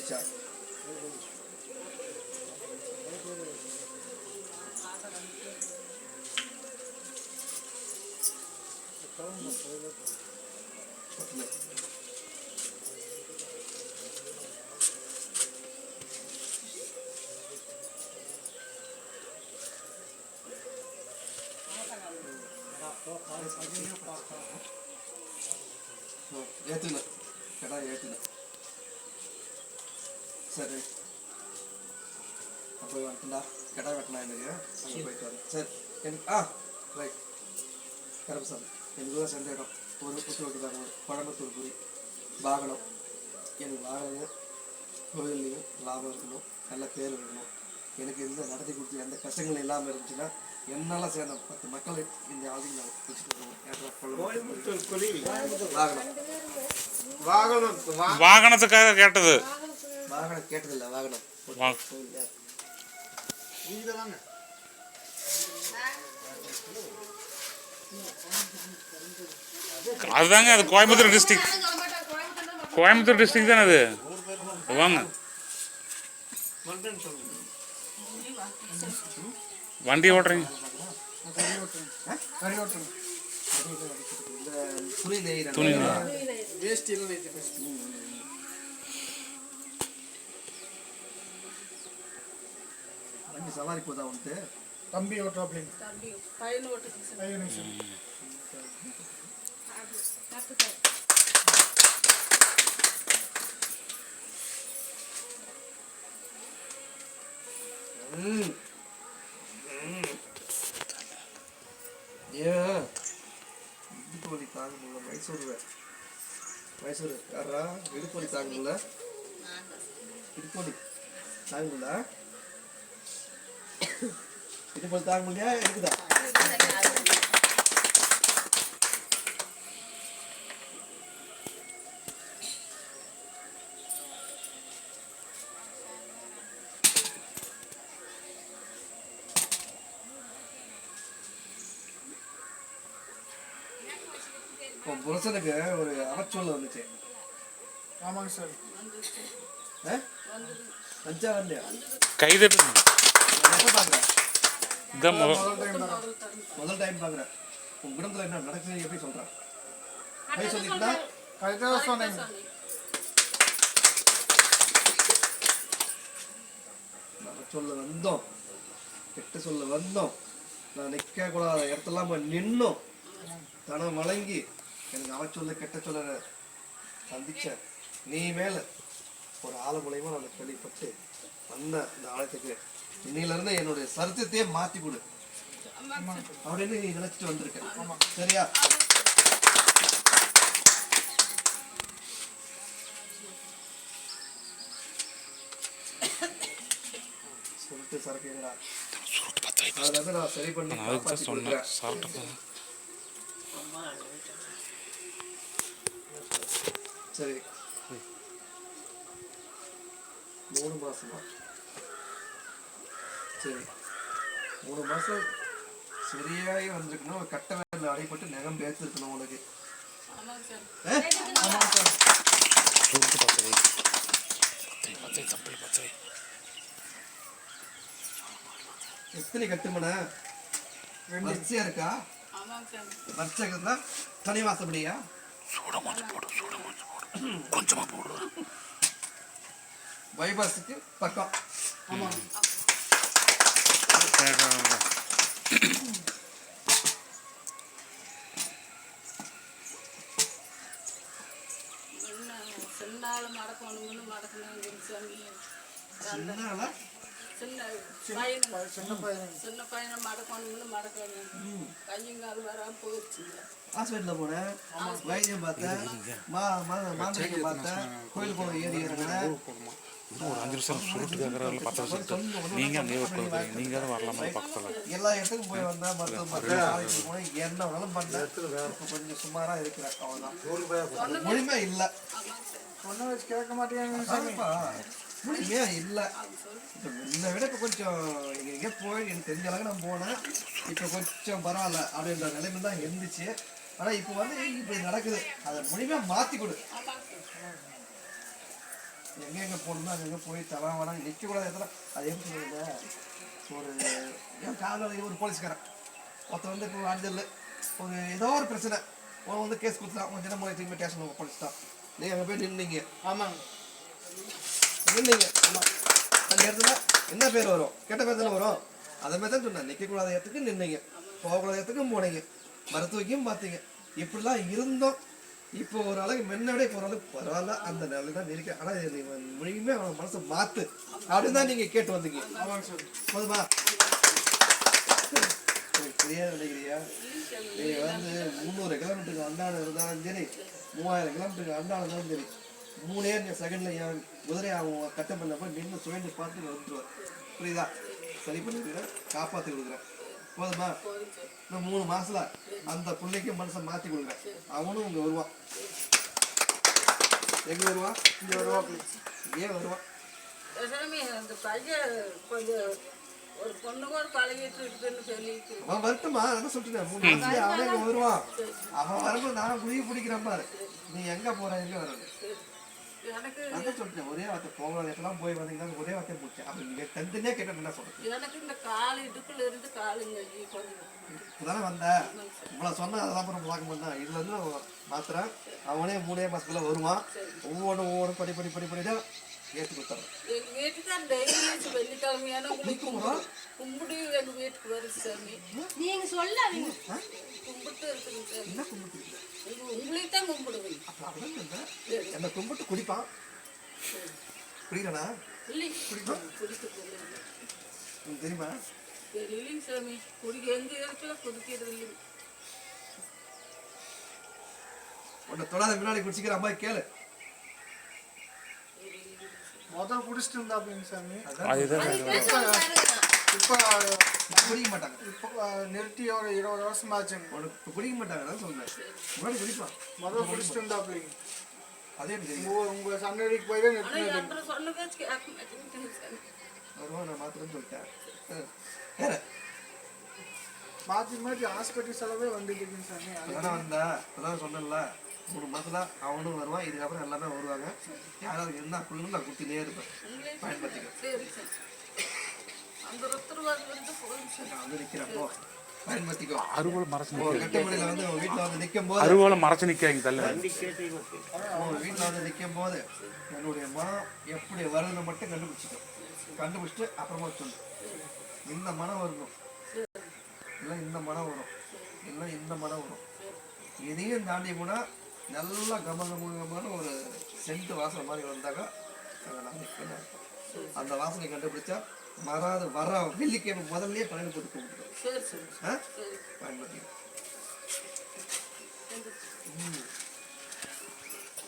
முடிஞ்சிச்சா? ஏற்றுங்க கடா ஏற்றுங்க. சரி அப்போ வந்துட்டா கடா வெட்டினா எனக்கு அங்கே போயிட்டு வரேன். சரி எனக்கு ரைட் கரப்சாமி எனக்கு தான் சென்ற இடம் ஒரு புத்து வைக்கிறாங்க குழம்புத்தூர் குறி வாகனம். எனக்கு வாகனம் கோயில்லையும் லாபம் இருக்கணும், நல்ல பேர் இருக்கணும். எனக்கு எந்த நடத்தி கொடுத்து எந்த கஷ்டங்கள் இல்லாமல் இருந்துச்சுன்னா என்னால் சேர்ந்த 10 மக்கள் இந்த ஆளுங்க நான் வச்சுட்டு வாகனத்துக்காக கேட்டது. வாகனம் கேட்டதில்லை, வாகனம் அதுதாங்க. அது கோயம்புத்தூர் டிஸ்ட்ரிக்ட். கோயம்புத்தூர் டிஸ்ட்ரிக்ட் தானே அது. வாங்க வண்டி ஓட்டுறீங்க. துணி வண்டி சவாரி போதா வந்துட்டு தம்பி ஓட்டுறாப்லிங்க. இடுப்பு வலி தாங்க முடியல. மைசூர் யாரா இடுப்பு வலி தாங்க முடியல. இடுப்பு வலி தாங்க முடியல. இடுப்பு வலி தாங்க முடியா இருக்குதா? புருஷனுக்கு ஒரு அவச்சொல்ல வந்துச்சு. ஆமாங்க சார். அஞ்சா வரலையா? கைதட்டு முதல் டைம் பாக்குறேன். உன் குடும்பத்துல என்ன நடக்குது எப்படி சொல்றேன்? கை சொல்லிட்டா சொன்னீங்க. சொல்ல வந்தோம், கெட்ட சொல்ல வந்தோம். நான் நிக்க கூடாத இடத்தெல்லாம் போய் நின்னோம். தனம் வழங்கி எனக்கு அவச்சொல்ல கெட்ட சொல்ல சந்திச்ச நீ மேல ஒரு ஆளு மூலயமா நான் கேள்விப்பட்டு வந்த இந்த ஆலயத்துக்கு இன்னையிலிருந்து என்னுடைய சரித்திரத்தையே மாத்தி கொடு அப்படின்னு நீ நினைச்சிட்டு வந்திருக்க. சரியா? சொல்லிட்டு சரக்குங்களா அதுல நான் சரி பண்ணி காப்பாற்றி கொடுக்குறேன். சரி 3 மாசமா? சரி 3 மாசம் சரியாகி வந்திருக்கணும். கட்ட வேலை அடைப்பட்டு நகம் பேசிருக்கணும் உனக்கு. எத்தனை கட்டுமன வரிசையா இருக்கா? வரிசையா தனி வாசப்படியா? கொஞ்சமா போடு. பைபாஸுக்கு பக்கம். ஆமா ஹாஸ்பிட்டலில் போனேன், வைத்தியம் பார்த்தேன், மாந்திரிகம் பார்த்தேன், கோயில் போன ஏறி இறங்கினேன். ஒரு 5 நிமிஷம் சுருட்டு கேட்கறாங்க. 10 நிமிஷம் நீங்க அங்கே நீங்க தான் வரலாமா பக்கத்தில்? எல்லா இடத்துக்கும் போய் வந்தேன், மருத்துவம் பார்த்தேன், போனேன், என்ன வேணாலும் பண்ணேன். இப்போ கொஞ்சம் சுமாராக இருக்கிறேன். அவ்வளோதான். முழுமையா இல்லை. ஒன்றும் வச்சு கேட்க மாட்டேங்க. முழுமையா இல்லை. இப்போ என்னை விட இப்போ கொஞ்சம் எங்கே போய் எனக்கு தெரிஞ்ச அளவுக்கு நான் போனேன். இப்போ கொஞ்சம் பரவாயில்ல அப்படின்ற நிலைமை தான் இருந்துச்சு. ஆனால் இப்போ வந்து இப்போ நடக்குது. அதை முழுமையாக மாற்றி கொடு. எங்கே போகணுமோ அங்கே போய் தலாம் வர நிற்கக்கூடாது இடத்துல அது எப்படி சொல்லுங்க ஒரு என் காலையில் ஒரு போலீஸ்காரன் ஒருத்தர் வந்து இப்போ அஞ்சல் ஒரு ஏதோ ஒரு பிரச்சனை அவன் வந்து கேஸ் கொடுத்துட்டான் உன் தினமுறை திரும்பி ஸ்டேஷன் போலீஸ்தான் நீங்கள் அங்கே போய் நின்னீங்க ஆமாங்க நின்னீங்க ஆமாம் அந்த இடத்துல என்ன பேர் வரும் கெட்ட பேர் தானே வரும் அதை மாதிரி தான் சொன்னேன் நிற்கக்கூடாத இடத்துக்கு நின்னீங்க போகக்கூடாத இடத்துக்கும் போனீங்க மருத்துவத்தையும் பார்த்தீங்க இப்படிலாம் இருந்தோம் இப்போ ஒரு அளவுக்கு முன்னாடி இப்போ ஒரு அளவுக்கு பரவாயில்ல அந்த நிலையில தான் நிற்க ஆனால் முழுமையுமே அவன் மனசை மாற்று அப்படின்னு தான் நீங்கள் கேட்டு வந்தீங்க ஆமாங்க சார் போதுமா சரியா நினைக்கிறியா நீங்கள் வந்து 300 கிலோமீட்டருக்கு அண்டாடு இருந்தாலும் சரி 3000 கிலோமீட்டருக்கு அண்டாடு இருந்தாலும் சரி 3 செகண்டில் என் குதிரை அவன் கட்டம் பண்ணப்போ நின்று சுயந்து பார்த்து வந்துடுவார் புரியுதா சரி பண்ணி கொடுக்குறேன் காப்பாற்றி கொடுக்குறேன் போதுமா இன்னும் 3 மாசத்துல அந்த பிள்ளைக்கு மனசை மாற்றி கொடுக்குறேன் அவனும் இங்கே வருவான் எங்கே வருவான் இங்கே வருவாங்க ஏன் வருவான் அந்த பையன் கொஞ்சம் ஒரு பொண்ணு கூட பழகிட்டு இருக்குன்னு சொல்லிட்டு அவன் வரட்டுமா அதான் சொல்லிட்டேன் 3 மாசத்துல அவனே இங்கே வருவான் அவன் வரும்போது நான் குடிய பிடிக்கிறேன் பாரு நீ எங்கே போற எங்கே வர்றது எனக்கு அதான் சொல்லிட்டேன் ஒரே வார்த்தை போகலாம் எப்பெல்லாம் போய் வந்தீங்கன்னா ஒரே வார்த்தை முடிச்சேன் அப்படி நீங்கள் தனித்தனியாக கேட்ட என்ன சொல்றேன் எனக்கு இந்த கால் இடுப்புல இருந்து காலுங்க கொஞ்சம் இப்பதானே வந்த இவ்வளோ சொன்னா அதெல்லாம் அப்புறம் பார்க்க மாட்டேன் இதுல இருந்து மாத்திரம் அவனே 3 மாசத்துக்குள்ள வருவான் ஒவ்வொன்றும் படி படி படி படி தான் ஏற்றி கொடுத்துறேன் எங்க வீட்டுக்கார டெய்லி வெள்ளிக்கிழமையான கும்பிடு எங்க வீட்டுக்கு வருது சாமி நீங்க சொல்லாதீங்க கும்பிட்டு இருக்குங்க சார் என்ன கும்பிட்டு உங்களுக்கு தான் கும்பிடுவீங்க அப்போ அப்படிதான் என்னை கும்பிட்டு குடிப்பான் புரியலண்ணா இல்லை குடிப்பான் குடிக்கிறது உங்களுக்கு தெரியுமா இல்லைங்க சாமி குடிக்க எங்க இடத்துல குடிக்கிறது இல்லைங்க உன்னை தொடாத முன்னாடி குடிச்சிக்கிற அம்மா கேளு முதல்ல குடிச்சிட்டு இருந்தாப்பிங்க சாமி அதுதான் இப்போ குடிக்க மாட்டாங்க இப்போ நிறுத்தி ஒரு 20 வருஷம் ஆச்சுங்க உனக்கு இப்போ குடிக்க மாட்டாங்க தான் சொன்னேன் முன்னாடி குடிப்பான் முதல்ல குடிச்சிட்டு இருந்தாப்பிங்க அதே எனக்கு தெரியும் உங்க சண்டடிக்கு போய் தான் ஆனா நிறுத்தினது அப்புறம் சொன்ன பேச்சு கேட்க மாட்டேங்குது சாமி வருவான் நான் மாத்திரன்னு சொல்லிட்டேன் வேற மாற்றி மாற்றி ஹாஸ்பிட்டல் செலவே வந்துட்டு இருக்குங்க சாமி அதான் வந்தா அதான் சொன்னேன்ல 3 மாசத்துல அவனும் வருவான் இதுக்கப்புறம் எல்லாமே வருவாங்க யாராவது இருந்தா குள்ளு நான் குத்தினே இருப்பேன் பயன்படுத்திக்க சரி சார் அந்த உத்தரவாதம் வந்து போதும் சார் நான் வந்து நிக்கிறப்போ பயன்படுத்திக்கோ அறுவலை மறைச்சு ஒரு கட்டுமணியில வந்து உன் வீட்டுல வந்து நிற்கும் போது அறுவலை மறைச்சு நிற்காங்க தள்ள உன் வீட்டுல வந்து நிற்கும் போது என்னுடைய மனம் எப்படி வருதுன்னு மட்டும் கண்டுபிடிச்சிக்கோ கண்டுபிடிச்சிட்டு அப்புறமா சொல்லு இந்த மனம் வரணும் இல்லை இந்த மனம் வரும் இல்லை இந்த மனம் வரும் இதையும் தாண்டி போனா நல்லா கமகமான ஒரு சென்ட் வாசனை மாதிரி வந்தாக்கா நான் நிற்கணும் அந்த வாசனை கண்டுபிடிச்சா வர வெள்ளிக்கிழமை முதல்லயே பழைய போட்டு கும்பிட்டுரும் சரி சரி பயன்படுத்திக்கோ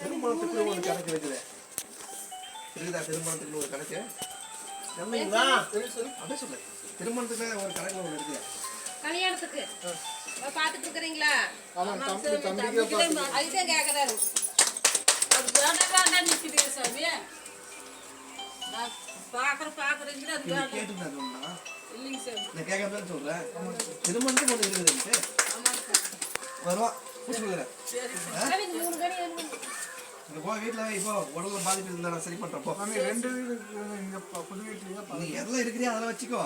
திருமணத்துக்கு ஒரு கணக்கு இருக்குது இருக்குதா திருமணத்துக்கு ஒரு கணக்கு அப்படியே சொல்லு திருமணத்துக்கு ஒரு கணக்கு ஒன்று இருக்குது கல்யாணத்துக்கு பாத்துட்டு இருக்கிறீங்களா ஆமாம் தம்பிக்கு அதுதான் கேக்குறாரு அது வேண்டாம் நிற்கிறீங்க சாமி நான் பார்க்குறீங்களா அது வேண்டாம் கேட்டுருந்தா சொன்னா இல்லைங்க சார் நான் கேட்காம சொல்றேன் திருமணத்துக்கு ஒன்று இருக்குது ஆமாங்க சார் வருவா பூச்சி கொடுக்குறேன் சரி சார் இந்த 3 கணி இங்கே போ வீட்டில் இப்போ உடம்புல பாதிப்பு இருந்தா நான் சரி பண்ணுறப்போ சாமி 2 வீடு இருக்குங்க இங்கே புது வீட்லேயே நீ எதில் இருக்கிறியா அதெல்லாம் வச்சுக்கோ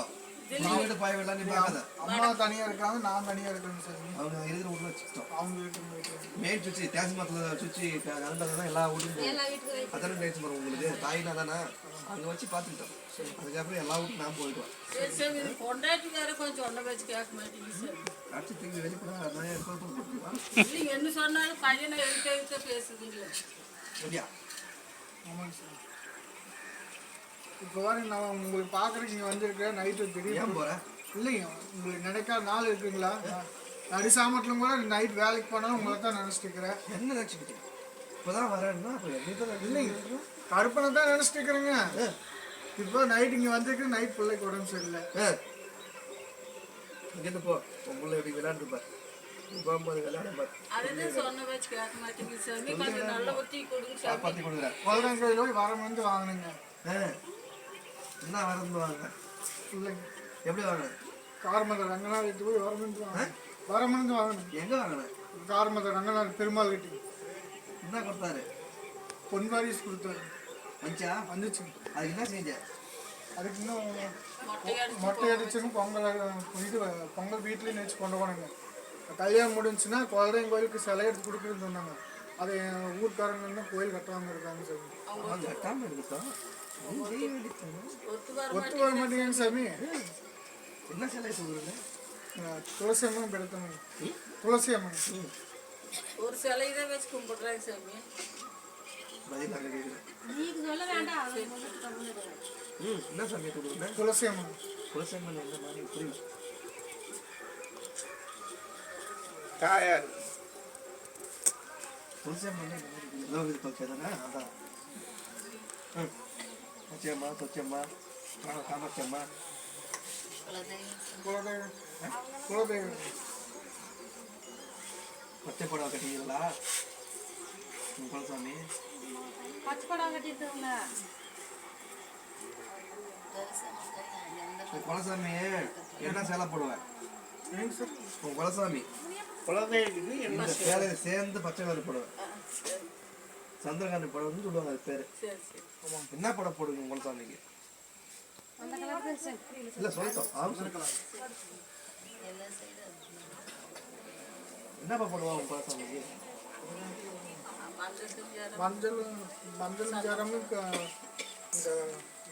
நான் வீட்டு பாய வீடலாம் நீ பார்க்காத அம்மா தனியாக இருக்காங்க நான் தனியாக இருக்கேங்க சார் அவங்க இருக்கிற வீட்டில் வச்சுக்கிட்டோம் அவங்க வீட்டுக்கு போயிட்டு மெயின் சுவிட்சு டிரான்ஸ்மார்ட்டில் சுவிட்சு கரண்ட் தான் எல்லா வீட்டும் போகும் எல்லா வீட்டுக்கு அதானே டிரான்ஸ்மார் உங்களுக்கு தாயினா தானே அங்கே வச்சு பார்த்துக்கிட்டோம் அதுக்கப்புறம் எல்லா வீட்டும் நான் போயிடுவேன் சரி சார் இது பொண்டாட்டிக்கார கொஞ்சம் ஒன்றை வச்சு கேட்க மாட்டேங்குது சார் அடிச்சு திரும்பி வெளிப்பட நான் எப்போ போட்டுருவான் இல்லைங்க என்ன சொன்னாலும் பையனை எடுக்க பேசுதுங்களே இல்லையா ஆமாங்க சார் இப்போ வர நான் உங்களுக்கு பார்க்குறதுக்கு இங்கே வந்திருக்கேன் நைட்டு திடீர்னு ஏன் போகிறேன் இல்லைங்க உங்களுக்கு நினைக்காத நாள் இருக்குங்களா நடிசாமட்டிலும் கூட நைட் வேலைக்கு போனாலும் உங்களை தான் நினச்சிட்டு இருக்கிறேன் என்ன நினச்சிக்கிட்டு இப்போ தான் வரேன்னா அப்போ என்ன இல்லைங்க கருப்பனை தான் நினச்சிட்டு இருக்கிறேங்க இப்போ நைட் இங்கே வந்திருக்கு நைட் பிள்ளைக்கு உடம்பு சரியில்லை இங்கேருந்து போ உன் பிள்ளை எப்படி விளையாண்டுப்பார் போகும்போது விளையாடுப்பார் அதுதான் சொன்ன வச்சு கேட்க மாட்டேங்குது சாமி கொஞ்சம் நல்ல ஒத்தி கொடுங்க சாமி காப்பாற்றி கொடுக்குறேன் குதிரைங்க கையில் போய் வரமந்து வாங்கினுங்க என்ன வரந்து வாங்க இல்லைங்க எப்படி வாங்கினேன் காரமத ரங்கநாள் வீட்டு போய் வரமந்து வாங்க வரமந்து வாங்கணும் எங்கே வாங்கினேன் காரமத ரங்கநாள் பெருமாள் வீட்டுக்கு என்ன கொடுத்தாரு பொன்வாரிஸ் கொடுத்தாரு வந்துச்சா? வந்துச்சு. அதுக்கு என்ன செஞ்ச? அதுக்கு இன்னும் மொட்டை அடிச்சுன்னு பொங்கல் வீட்லேயும் வச்சு கொண்டு போனாங்க. கல்யாணம் முடிஞ்சுன்னா குலதெய்வம் கோயிலுக்கு சிலை எடுத்து கொடுக்குறேன்னு சொன்னாங்க. அது என் ஊர்க்காரங்க இன்னும் கோயில் கட்டாமல் இருக்காங்க சாமி. கட்டாமல் இருக்கட்டும். ஒத்து வர மாட்டேங்குது சாமி. என்ன சிலை சொல்லுங்க? துளசி அம்மன் பெருத்தவங்க. துளசி அம்மன் ஒரு சிலை தான் வச்சு கும்பிடுறாங்க சாமி. பதில் நாங்கள் கேட்குறேன். நீங்க சொல்ல வேண்டாம். என்ன சாமி கொடுக்குறேன்? துளசி அம்மன். துளசி அம்மன் என்ன மாதிரி புரியல. துளசி அம்மன் என்ன மாதிரி லோகி தொச்சை தானே? அதான். தொச்சையம்மா தொச்சையம்மா காமாட்சியம்மா குலதெய்வம். குலதெய்வம் பச்சை புடவை கட்டிங்களா குலசாமி? பச்சை புடவை கட்டிட்டுங்களா? குலசாமி என்ன சேலை போடுவேன்? உன் குலசாமி இந்த சேலையை சேர்ந்து பச்சை கலர் போடுவேன். சந்திரகாந்தி புடவைன்னு சொல்லுவாங்க அது பேரு. என்ன புடவை போடுங்க உங்க குலசாமிக்கு? அந்த கலர் தான் சார். இல்ல சொல்லிட்டோம். என்னப்பா போடுவாங்க உங்க குலசாமிக்கு? மஞ்சள் ஜரம் இந்த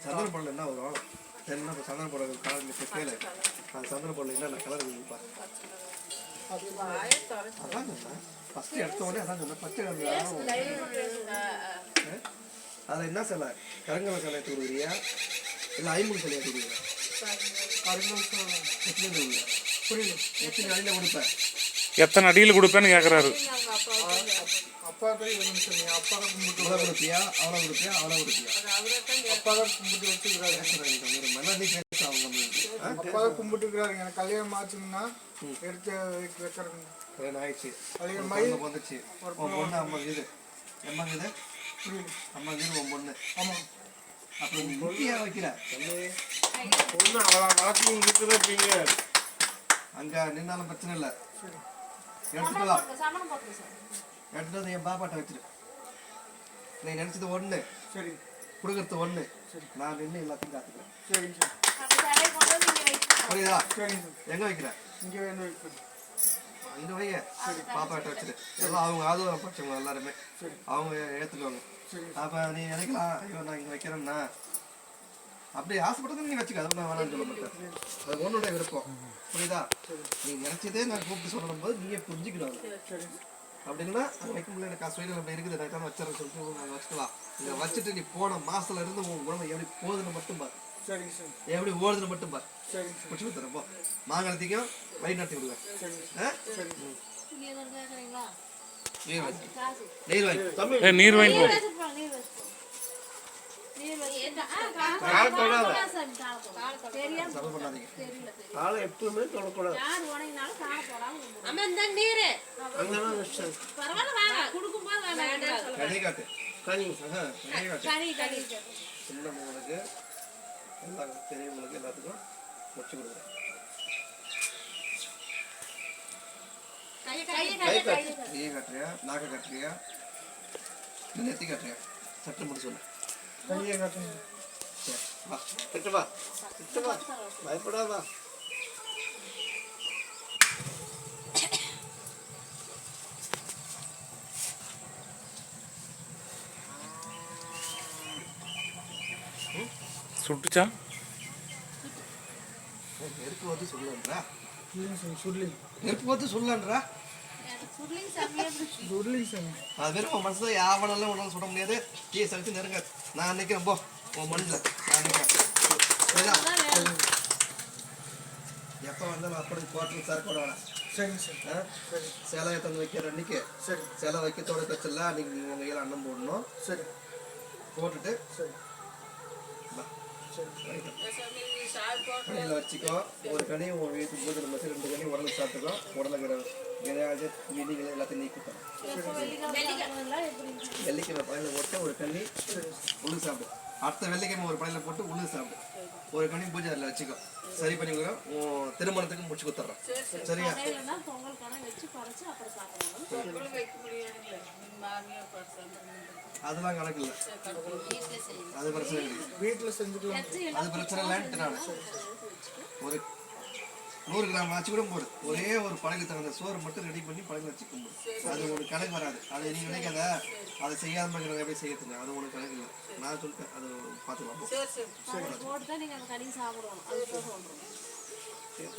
சந்திர பொருள் என்ன வரும்? என்ன சந்திர பொருள் கலர் கேளு. அது சந்திர பொருள் என்னென்ன கலர் இருக்குப்பா? அதான் சொன்னேன் ஃபர்ஸ்ட் எடுத்த உடனே. அதான் சொன்னேன் பச்சை கலர். அதில் என்ன சிலை? கருங்கல சிலையை தூடுறியா இல்லை ஐம்பது சிலையை தூடுறியா? புரியல. எத்தனை அடியில் கொடுப்பேன்? எத்தனை அடியில் கொடுப்பேன்னு கேட்குறாரு. அப்பா தான் வேணும் சாமி. அப்பா தான் கும்பிட்டு அவ்வளோ கொடுப்பியா அவ்வளோ கொடுப்பியா அவ்வளோ கொடுப்பியா? அப்பா தான் கும்பிட்டு வச்சுக்கிறாரு. அப்பா தான் கும்பிட்டுக்கிறாரு. எனக்கு கல்யாணம் ஆச்சுங்கன்னா எடுத்து வைக்கிறேங்க. கல்யாணம் ஆயிடுச்சு. கல்யாணம் மயில் வந்துச்சு. உன் பொண்ணு 50 இது எம்மாங்குது? புரியுது. 50 இது உன் பொண்ணு. ஆமாம். அப்போ முக்கியா வைக்கிற பொண்ணு அவ்வளோ வளர்த்து இருக்கிறப்பீங்க. அங்கே நின்னாலும் பிரச்சனை இல்லை. சரி எடுத்துக்கலாம். சமணம் போட்டு சார். எடுத்துட்டு வந்து என் பாப்பாட்ட வச்சிரு. நீ நினச்சது ஒன்று, சரி கொடுக்கறது ஒன்று. நான் நின்று எல்லாத்தையும் காத்துக்கிறேன். சரிங்க சார். அந்த தலையை கொண்டு வந்து இங்க வைக்கணும். புரியுதா? சரிங்க சார். எங்கே வைக்கிறேன்? இங்கே வேணும் வைக்கணும். இங்கே வைய. பாப்பாட்ட வச்சிரு. எல்லாம் அவங்க ஆதரவு பட்சவங்க எல்லாருமே அவங்க ஏற்றுக்குவாங்க. சரி அப்போ நீ நினைக்கலாம், ஐயோ நான் இங்கே வைக்கிறேன்னா அப்படி ஆசைப்பட்டது நீ வச்சுக்க. அதை நான் வேணாம்னு சொல்ல மாட்டேன். அது உன்னுடைய விருப்பம். புரியுதா? நீ நினச்சதே நான் கூப்பிட்டு சொல்லணும் போது நீயே புரிஞ்சுக்கணும். சரி அப்படின்னா அது வைக்க முடியல. எனக்கு சுயநலம் அப்படி இருக்குது, நான் வச்சுறேன் சொல்லிட்டு நாங்கள் வச்சுக்கலாம். இதை வச்சுட்டு நீ போன மாசத்துல இருந்து உன் உடம்பு எப்படி போகுதுன்னு மட்டும் பாரு. சரிங்க சார். எப்படி ஓடுதுன்னு மட்டும் பாரு. சரிங்க சார். பிடிச்சி கொடுத்துறேன். போ மாங்கலத்தையும் வயிறு நடத்தி விடுவேன். சரிங்க இங்க எதுவும் கேட்குறீங்களா? நீர் வாங்கி காசு. நீர் வாங்கி தம்பி நீர் வாங்கி போ. நீர் வச்சுப்போம். நீர் வச்சுப்போம். நீர் வச்சு கால் போடாத. தெரியாம சபை பண்ணாதீங்க. தெரியல. காலை எப்பவுமே தொடக்கூடாது. யார் உனக்குனாலும் கால போடாம. அம்மா இந்த நீர் அங்கதான் வச்சேன். பரவாயில்ல வாங்க. கொடுக்கும்போது வேண்டாம். கனி காட்டு. கனி கனி காட்டு. கனி சின்னவங்களுக்கு எல்லாம் பெரியவங்களுக்கு எல்லாத்துக்கும் வச்சு கொடுக்குறேன். கை காட்டு. கையை காட்டுறியா? நாக்கை காட்டுறியா? நெத்தி காட்டுறியா? சட்டை மட்டும் சொல்லு. கையை காட்டுங்க. சரி வா. கிட்ட வா கிட்ட வா பயப்படாதா. சுட்டுச்சா? நெருப்பு வந்து சொல்லன்றா. இல்லைங்க சார். சுருளி நெருப்பு வந்து சொல்லன்றா. சுருளிங் சாமியே சுருளிங்க சார். அது வெறும் உன் மனசுல யாவனாலும் உன்னால சுட முடியாது. டீ சமைச்சு நெருங்க. நான் நிற்கிறேன். போ உன் மண்ணில் நான் நிற்கிறேன். எப்போ வந்தாலும் அப்படி கோட்டல் சரக்கு விட வேணாம். சரிங்க சார். சரி சேலையை தந்து வைக்கிற அன்னைக்கு சரி சேலை வைக்கத்தோட கச்சில்ல அன்னைக்கு நீங்கள் உங்கள் கையில் அன்னம் போடணும். சரி போட்டுட்டு சரி வா. சரி கனியில் வச்சுக்கோ. ஒரு கனி உன் வீட்டுக்கு போது நம்ம 2 கனி உடலை சாப்பிட்டுக்கோ. உடலுங்கிற கிடையாது விதிகள் எல்லாத்தையும் நீக்கிட்டோம். வெள்ளிக்கிழமை பழையில போட்டு ஒரு கனி உளுந்து சாப்பிடு. அடுத்த வெள்ளிக்கிழமை ஒரு பழையில போட்டு உளுந்து சாப்பிடு. ஒரு கணி பூஜை அதில் வச்சுக்கோ. சரி பண்ணி கொடுக்குறேன். உன் திருமணத்துக்கு முடிச்சு கொடுத்துட்றேன். சரியா? கடையிலனா பொங்கல் கணக்கு வச்சு பறிச்சு அப்புறம் சாப்பிடணும். பொங்கல் வைக்க முடியாதுல்ல எங்கள் மாமியார் பரிசு அதெல்லாம் கணக்கு இல்லை. அது பிரச்சனை இல்லை. வீட்டில் செஞ்சுக்கலாம். அது பிரச்சனை இல்லைன்ட்டு நான் ஒரு 100 கிராம் ஆச்சு கூட போடு. ஒரே ஒரு பழகு தகுந்த சோறு மட்டும் ரெடி பண்ணி பழகு வச்சு கும்பிடு. அது உனக்கு கணக்கு வராது. அது நீ நினைக்காத அதை செய்யாம இருக்கிறத எப்படி செய்யறதுங்க, அது உனக்கு கணக்கு இல்லை. நான் சொல்லிட்டேன், அது பார்த்துக்கலாம். போட்டு தான் நீங்கள் அந்த கனி சாப்பிடுவோம். அது சொல்கிறோம். சரி,